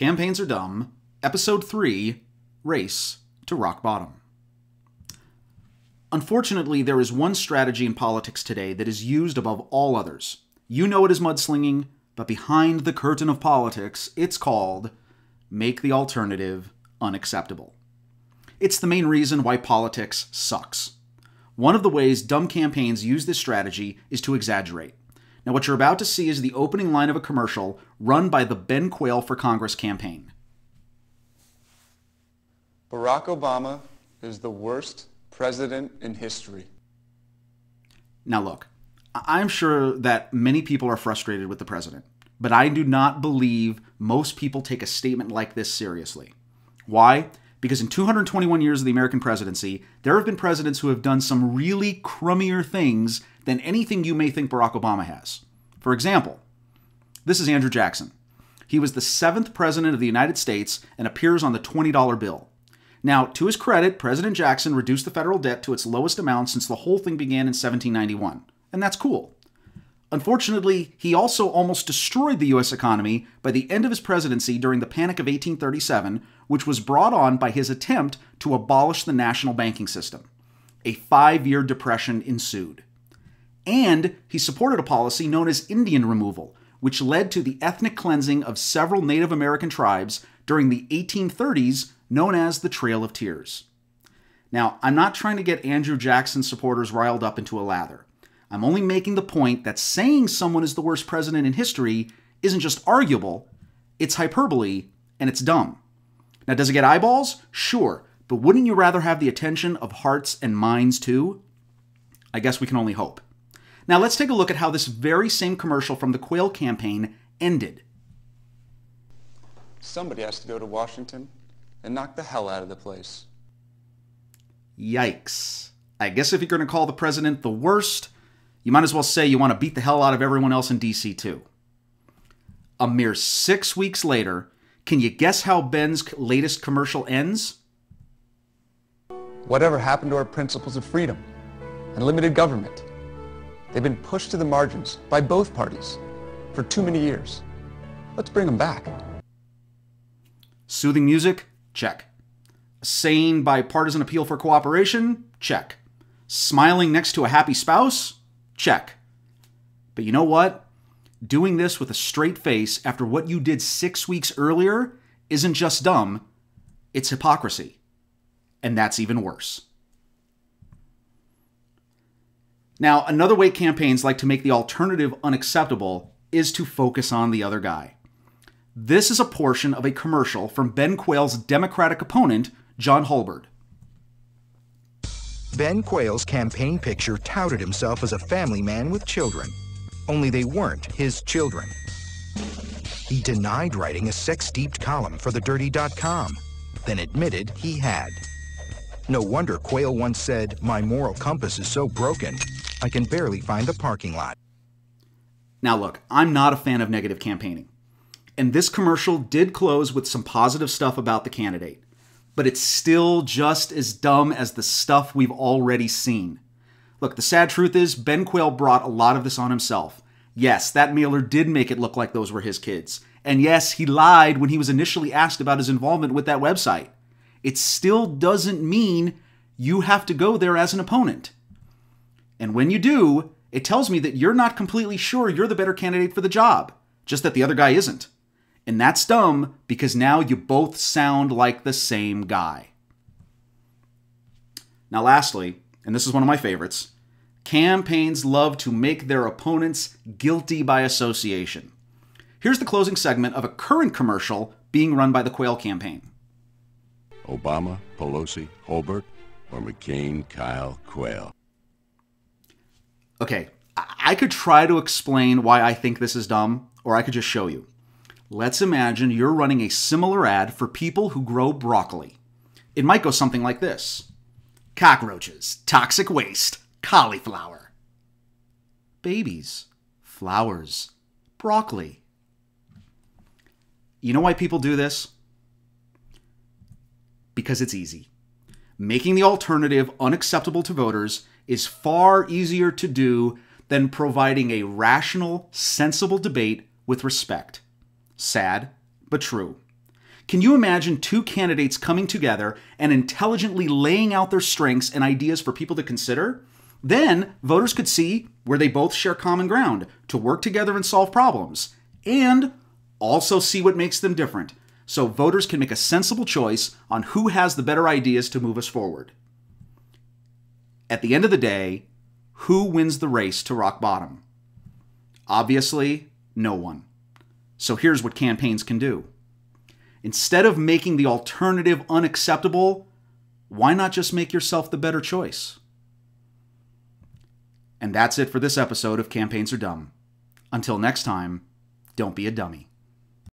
Campaigns Are Dumb, Episode 3, Race to Rock Bottom. Unfortunately, there is one strategy in politics today that is used above all others. You know it as mudslinging, but behind the curtain of politics, it's called make the alternative unacceptable. It's the main reason why politics sucks. One of the ways dumb campaigns use this strategy is to exaggerate. Now, what you're about to see is the opening line of a commercial run by the Ben Quayle for Congress campaign. Barack Obama is the worst president in history. Now look, I'm sure that many people are frustrated with the president, but I do not believe most people take a statement like this seriously. Why? Because in 221 years of the American presidency, there have been presidents who have done some really crummier things than anything you may think Barack Obama has. For example, this is Andrew Jackson. He was the 7th president of the United States and appears on the $20 bill. Now, to his credit, President Jackson reduced the federal debt to its lowest amount since the whole thing began in 1791, and that's cool. Unfortunately, he also almost destroyed the U.S. economy by the end of his presidency during the Panic of 1837, which was brought on by his attempt to abolish the national banking system. A 5-year depression ensued. And he supported a policy known as Indian removal, which led to the ethnic cleansing of several Native American tribes during the 1830s, known as the Trail of Tears. Now, I'm not trying to get Andrew Jackson supporters riled up into a lather. I'm only making the point that saying someone is the worst president in history isn't just arguable, it's hyperbole, and it's dumb. Now, does it get eyeballs? Sure, but wouldn't you rather have the attention of hearts and minds too? I guess we can only hope. Now, let's take a look at how this very same commercial from the Quayle campaign ended. Somebody has to go to Washington and knock the hell out of the place. Yikes. I guess if you're going to call the president the worst, you might as well say you want to beat the hell out of everyone else in D.C. too. A mere 6 weeks later, can you guess how Ben's latest commercial ends? Whatever happened to our principles of freedom and limited government? They've been pushed to the margins by both parties for too many years. Let's bring them back. Soothing music? Check. A sane bipartisan appeal for cooperation? Check. Smiling next to a happy spouse? Check. But you know what? Doing this with a straight face after what you did 6 weeks earlier isn't just dumb, it's hypocrisy. And that's even worse. Now, another way campaigns like to make the alternative unacceptable is to focus on the other guy. This is a portion of a commercial from Ben Quayle's Democratic opponent, John Hulbert. Ben Quayle's campaign picture touted himself as a family man with children, only they weren't his children. He denied writing a sex-steeped column for thedirty.com, then admitted he had. No wonder Quayle once said, "My moral compass is so broken, I can barely find the parking lot." Now look, I'm not a fan of negative campaigning. And this commercial did close with some positive stuff about the candidate. But it's still just as dumb as the stuff we've already seen. Look, the sad truth is Ben Quayle brought a lot of this on himself. Yes, that mailer did make it look like those were his kids. And yes, he lied when he was initially asked about his involvement with that website. It still doesn't mean you have to go there as an opponent. And when you do, it tells me that you're not completely sure you're the better candidate for the job, just that the other guy isn't. And that's dumb because now you both sound like the same guy. Now lastly, and this is one of my favorites, campaigns love to make their opponents guilty by association. Here's the closing segment of a current commercial being run by the Quayle campaign. Obama, Pelosi, Holbert, or McCain, Kyle, Quayle. Okay, I could try to explain why I think this is dumb, or I could just show you. Let's imagine you're running a similar ad for people who grow broccoli. It might go something like this. Cockroaches, toxic waste, cauliflower. Babies, flowers, broccoli. You know why people do this? Because it's easy. Making the alternative unacceptable to voters is far easier to do than providing a rational, sensible debate with respect. Sad, but true. Can you imagine two candidates coming together and intelligently laying out their strengths and ideas for people to consider? Then voters could see where they both share common ground to work together and solve problems, and also see what makes them different, so voters can make a sensible choice on who has the better ideas to move us forward. At the end of the day, who wins the race to rock bottom? Obviously, no one. So here's what campaigns can do. Instead of making the alternative unacceptable, why not just make yourself the better choice? And that's it for this episode of Campaigns Are Dumb. Until next time, don't be a dummy.